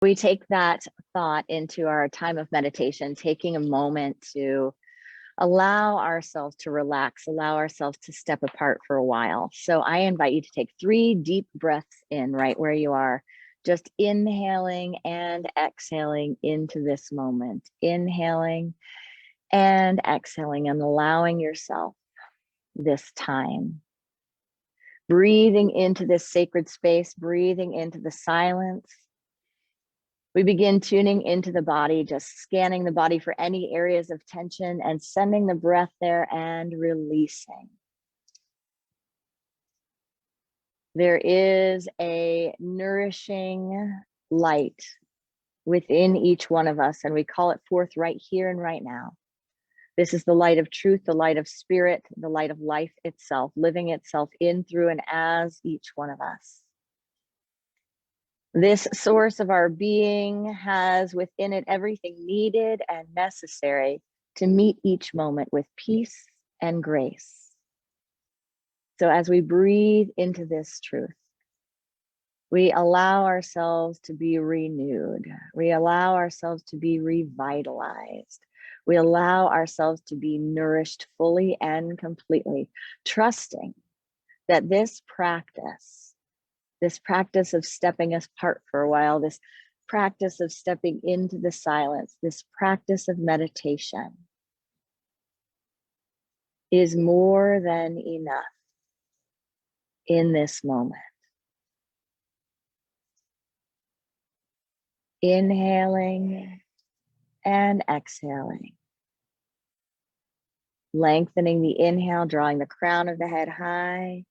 We take that thought into our time of meditation, taking a moment to allow ourselves to relax, allow ourselves to step apart for a while. So I invite you to take 3 deep breaths in right where you are, just inhaling and exhaling into this moment, inhaling and exhaling, and allowing yourself this time. Breathing into this sacred space, breathing into the silence. We begin tuning into the body, just scanning the body for any areas of tension and sending the breath there and releasing. There is a nourishing light within each one of us, and we call it forth right here and right now. This is the light of truth, the light of spirit, the light of life itself, living itself in, through, and as each one of us. This source of our being has within it everything needed and necessary to meet each moment with peace and grace. So as we breathe into this truth, we allow ourselves to be renewed. We allow ourselves to be revitalized. We allow ourselves to be nourished fully and completely, trusting that this practice of stepping apart for a while, this practice of stepping into the silence, this practice of meditation is more than enough in this moment. Inhaling and exhaling. Lengthening the inhale, drawing the crown of the head high.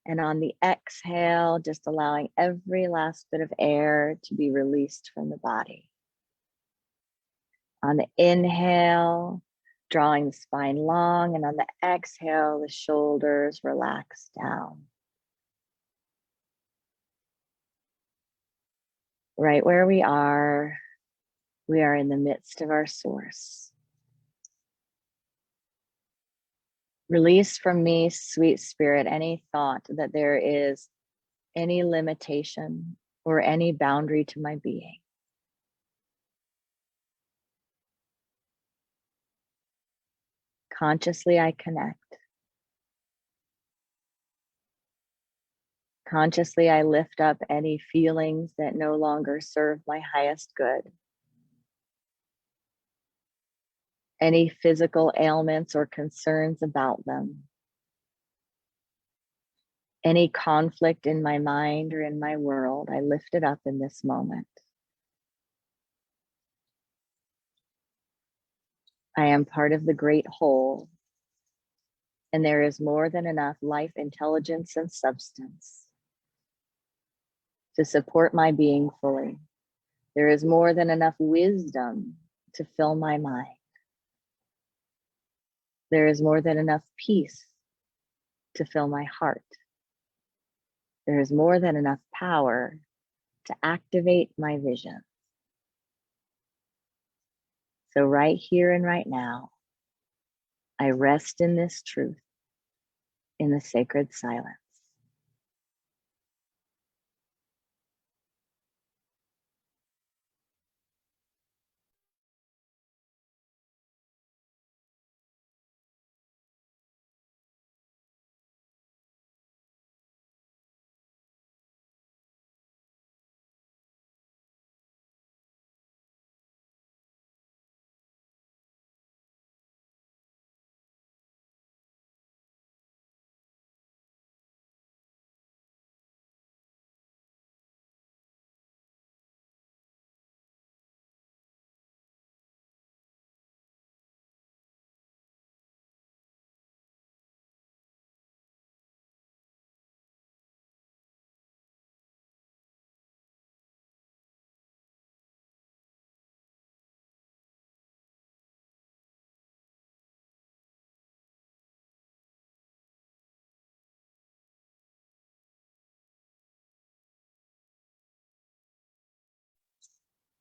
And on the exhale, just allowing every last bit of air to be released from the body. On the inhale, drawing the spine long, and on the exhale, the shoulders relax down. Right where we are in the midst of our source. Release from me, sweet spirit, any thought that there is any limitation or any boundary to my being. Consciously, I connect. Consciously, I lift up any feelings that no longer serve my highest good. Any physical ailments or concerns about them. Any conflict in my mind or in my world, I lift it up in this moment. I am part of the great whole, and there is more than enough life, intelligence, and substance to support my being fully. There is more than enough wisdom to fill my mind. There is more than enough peace to fill my heart. There is more than enough power to activate my vision. So right here and right now, I rest in this truth in the sacred silence.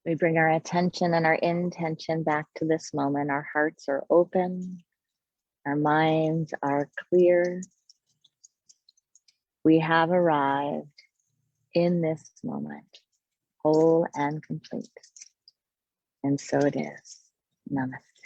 We bring our attention and our intention back to this moment. Our hearts are open. Our minds are clear. We have arrived in this moment, whole and complete. And so it is. Namaste.